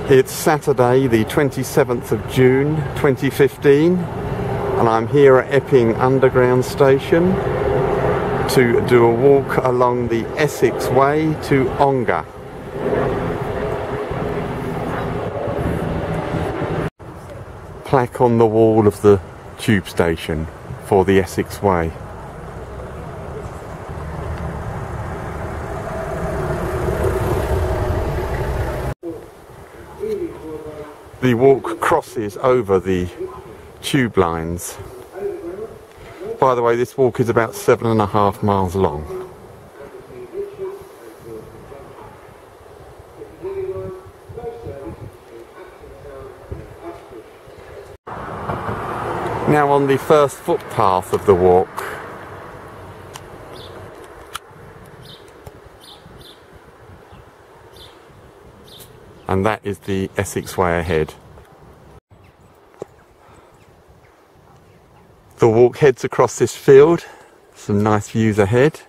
It's Saturday the 27th of June 2015 and I'm here at Epping Underground Station to do a walk along the Essex Way to Ongar. Plaque on the wall of the tube station for the Essex Way. The walk crosses over the tube lines. By the way, this walk is about 7.5 miles long. Now on the first footpath of the walk, and that is the Essex Way ahead. The walk heads across this field, some nice views ahead.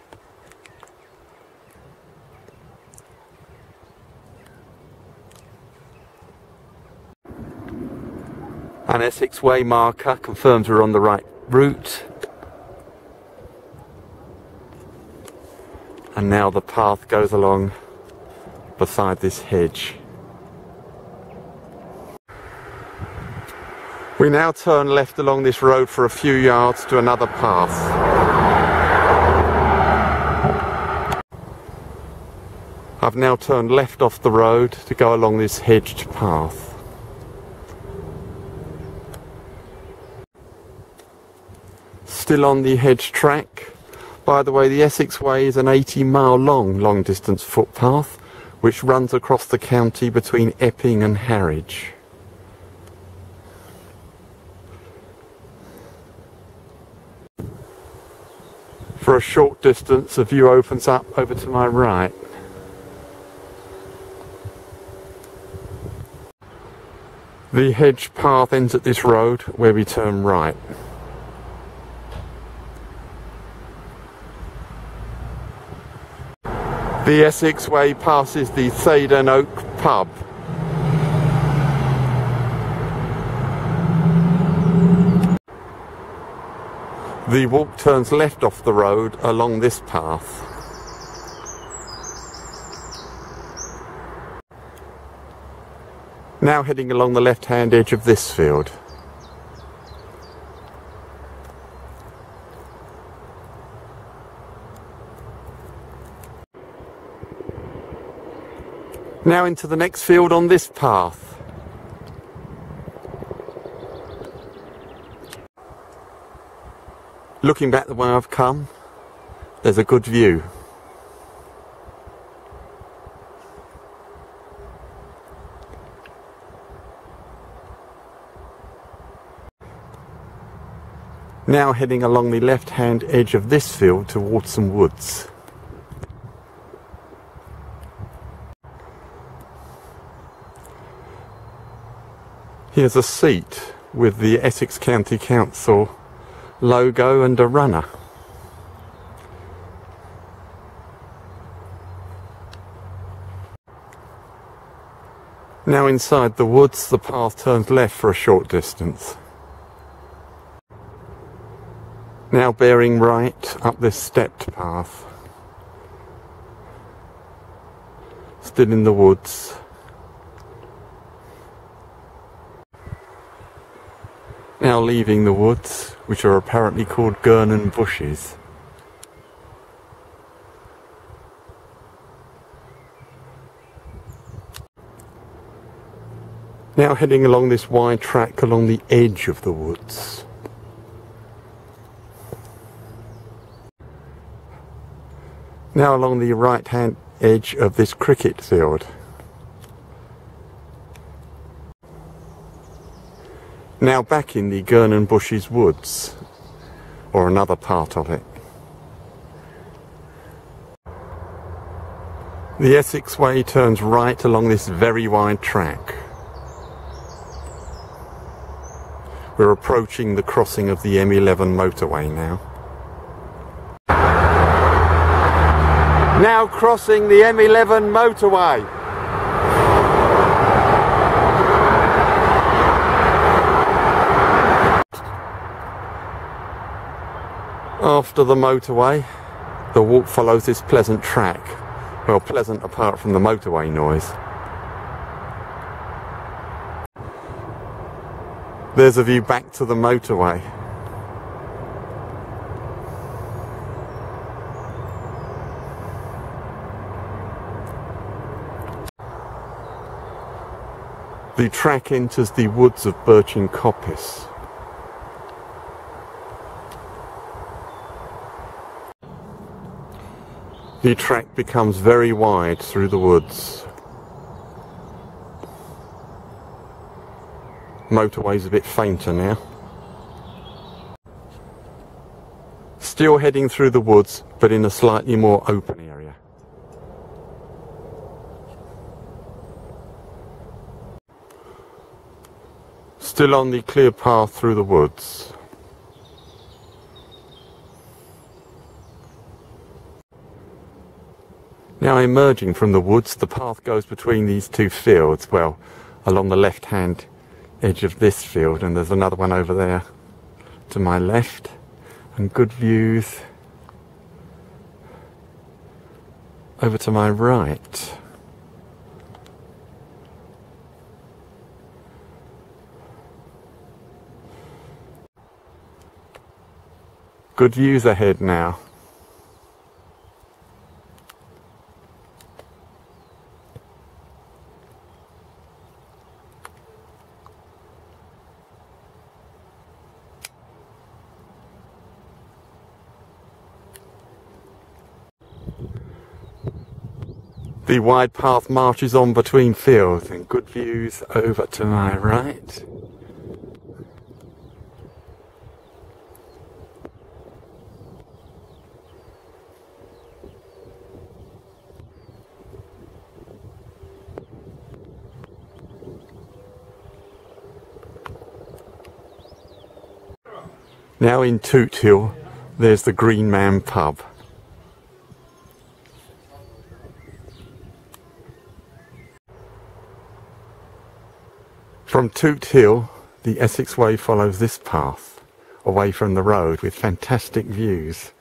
An Essex Way marker confirms we're on the right route. And now the path goes along beside this hedge. We now turn left along this road for a few yards to another path. I've now turned left off the road to go along this hedged path. Still on the hedge track. By the way, the Essex Way is an 80-mile long distance footpath which runs across the county between Epping and Harwich. For a short distance, the view opens up over to my right. The hedge path ends at this road where we turn right. The Essex Way passes the Stead Oak pub. The walk turns left off the road along this path. Now heading along the left-hand edge of this field. Now into the next field on this path. Looking back the way I've come, there's a good view. Now heading along the left-hand edge of this field towards some woods. Here's a seat with the Essex County Council logo and a runner. Now inside the woods, the path turns left for a short distance. Now bearing right up this stepped path. Still in the woods. Now leaving the woods, which are apparently called Gurnon bushes. Now heading along this wide track along the edge of the woods. Now along the right-hand edge of this cricket field. Now back in the Gurnon Bushes woods, or another part of it. The Essex Way turns right along this very wide track. We're approaching the crossing of the M11 Motorway now. Now crossing the M11 Motorway. After the motorway, the walk follows this pleasant track. Well, pleasant apart from the motorway noise. There's a view back to the motorway. The track enters the woods of Birch and Coppice. The track becomes very wide through the woods. Motorway's a bit fainter now. Still heading through the woods, but in a slightly more open area. Still on the clear path through the woods. Now emerging from the woods, the path goes between these two fields, well, along the left-hand edge of this field, and there's another one over there to my left, and good views over to my right. Good views ahead now. The wide path marches on between fields and good views over to my right. Now in Toot Hill, there's the Green Man pub. From Toot Hill, the Essex Way follows this path, away from the road with fantastic views.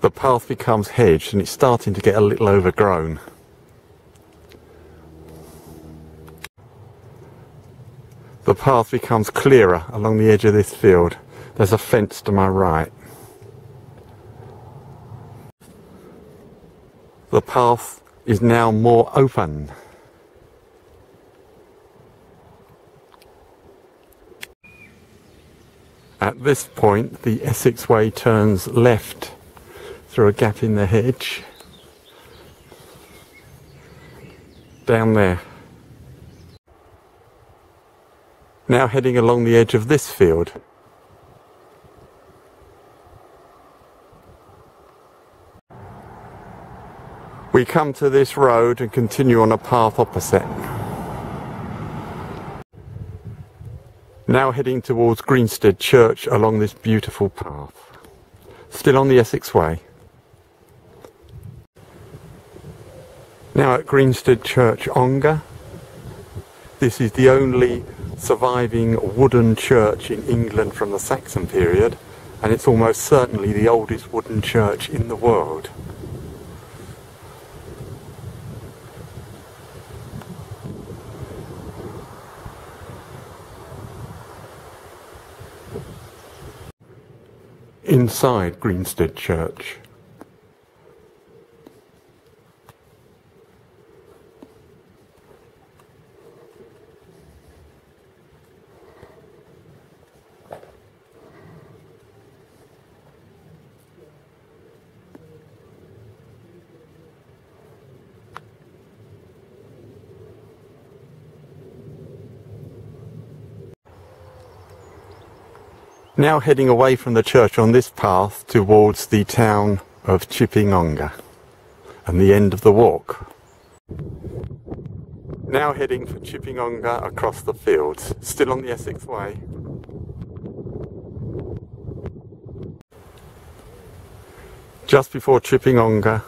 The path becomes hedged and it's starting to get a little overgrown. The path becomes clearer along the edge of this field. There's a fence to my right. The path is now more open. At this point, the Essex Way turns left through a gap in the hedge. Down there. Now heading along the edge of this field. We come to this road and continue on a path opposite. Now heading towards Greensted Church along this beautiful path. Still on the Essex Way. Now at Greensted Church Ongar. This is the only surviving wooden church in England from the Saxon period, and it's almost certainly the oldest wooden church in the world. Inside Greensted Church. Now heading away from the church on this path towards the town of Chipping Ongar and the end of the walk. Now heading for Chipping Ongar across the fields, still on the Essex Way. Just before Chipping Ongar,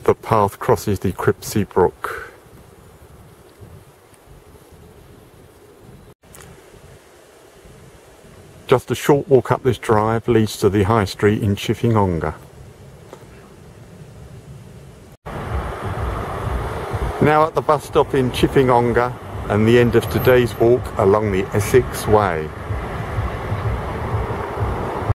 the path crosses the Cripsey Brook. Just a short walk up this drive leads to the High Street in Chipping Ongar. Now at the bus stop in Chipping Ongar and the end of today's walk along the Essex Way.